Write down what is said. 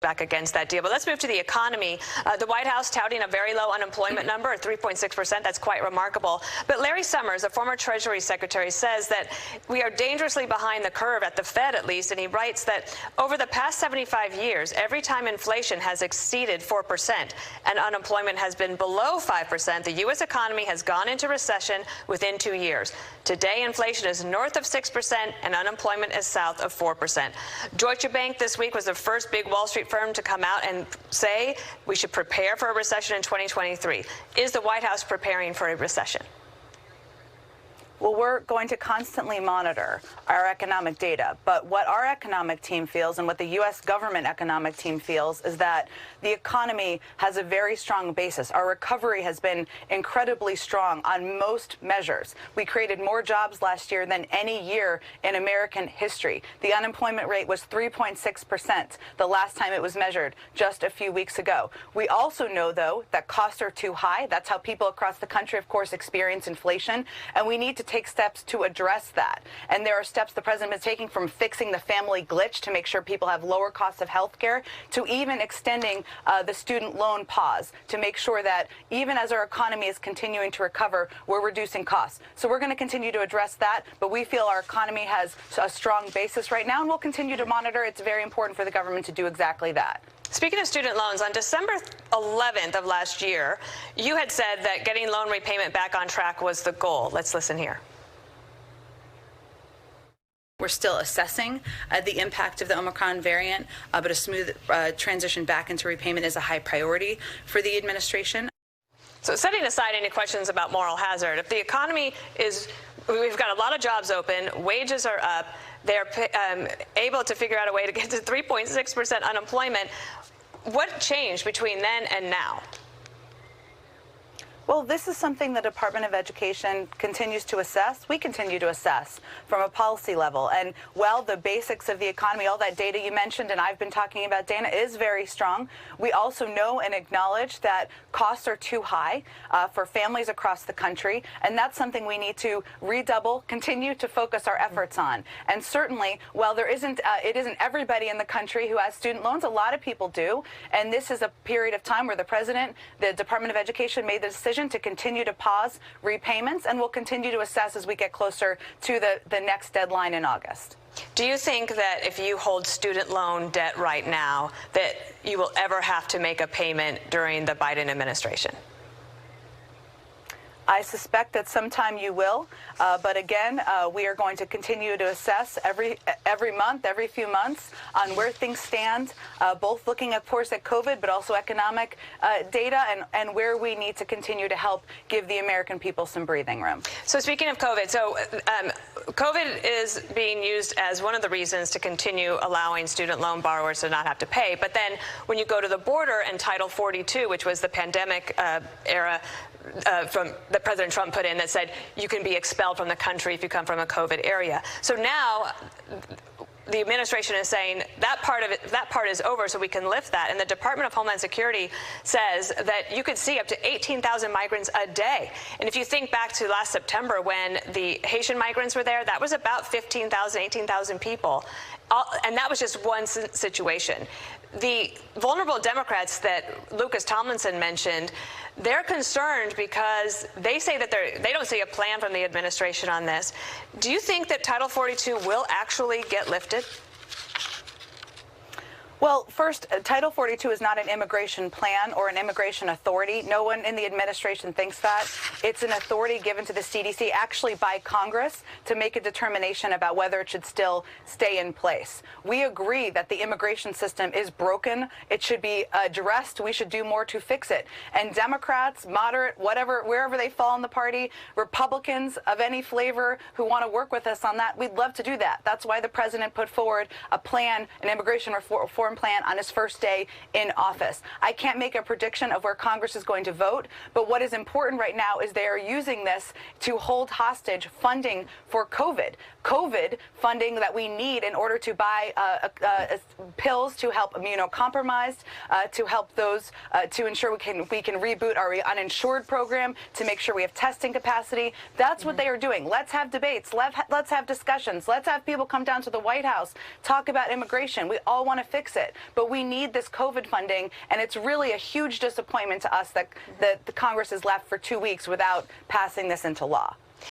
back against that deal. But let's move to the economy. The White House touting a very low unemployment number at 3.6%. That's quite remarkable. But Larry Summers, a former Treasury Secretary, says that we are dangerously behind the curve, at the Fed at least, and he writes that over the past 75 years, every time inflation has exceeded 4% and unemployment has been below 5%, the U.S. economy has gone into recession within 2 years. Today, inflation is north of 6% and unemployment is south of 4%. Deutsche Bank this week was the first big Wall Street firm to come out and say we should prepare for a recession in 2023. Is the White House preparing for a recession? Well, we're going to constantly monitor our economic data, but what our economic team feels and what the U.S. government economic team feels is that the economy has a very strong basis. Our recovery has been incredibly strong on most measures. We created more jobs last year than any year in American history. The unemployment rate was 3.6% the last time it was measured just a few weeks ago. We also know, though, that costs are too high. That's how people across the country, of course, experience inflation, and we need to take steps to address that. And there are steps the president is taking, from fixing the family glitch to make sure people have lower costs of health care, to even extending the student loan pause to make sure that even as our economy is continuing to recover, we're reducing costs. So we're going to continue to address that, but we feel our economy has a strong basis right now, and we'll continue to monitor. It's very important for the government to do exactly that. Speaking of student loans, on December 11th of last year, you had said that getting loan repayment back on track was the goal. Let's listen here. We're still assessing the impact of the Omicron variant, but a smooth transition back into repayment is a high priority for the administration. So setting aside any questions about moral hazard, if the economy is, we've got a lot of jobs open, wages are up, they're able to figure out a way to get to 3.6% unemployment, what changed between then and now? Well, this is something the Department of Education continues to assess. We continue to assess from a policy level. And while the basics of the economy, all that data you mentioned and I've been talking about, Dana, is very strong, we also know and acknowledge that costs are too high for families across the country. And that's something we need to continue to focus our efforts on. And certainly, while it isn't everybody in the country who has student loans, a lot of people do. And this is a period of time where the president, the Department of Education, made the decision to continue to pause repayments, and we'll continue to assess as we get closer to the next deadline in August. Do you think that if you hold student loan debt right now, that you will ever have to make a payment during the Biden administration? I suspect that sometime you will, but again, we are going to continue to assess every month, every few months, on where things stand, both looking, of course, at COVID, but also economic data and where we need to continue to help give the American people some breathing room. So speaking of COVID, COVID is being used as one of the reasons to continue allowing student loan borrowers to not have to pay. But then when you go to the border and Title 42, which was the pandemic era, from that President Trump put in, that said you can be expelled from the country if you come from a COVID area. So now the administration is saying that part is over, so we can lift that. And the Department of Homeland Security says that you could see up to 18,000 migrants a day. And if you think back to last September when the Haitian migrants were there, that was about 15,000, 18,000 people. And that was just one situation. The vulnerable Democrats that Lucas Tomlinson mentioned, they're concerned because they say that they don't see a plan from the administration on this. Do you think that Title 42 will actually get lifted? Well, first, Title 42 is not an immigration plan or an immigration authority. No one in the administration thinks that. It's an authority given to the CDC, actually by Congress, to make a determination about whether it should still stay in place. We agree that the immigration system is broken. It should be addressed. We should do more to fix it. And Democrats, moderate, wherever they fall in the party, Republicans of any flavor who want to work with us on that, we'd love to do that. That's why the president put forward a plan, an immigration reform plan, on his first day in office. I can't make a prediction of where Congress is going to vote, but what is important right now is they are using this to hold hostage funding for COVID. COVID funding that we need in order to buy pills to help immunocompromised, to help those, to ensure we can reboot our uninsured program, to make sure we have testing capacity. That's what they are doing. Let's have debates. Let's have discussions. Let's have people come down to the White House, talk about immigration. We all want to fix it, but we need this COVID funding, and it's really a huge disappointment to us that the Congress is left for 2 weeks without passing this into law.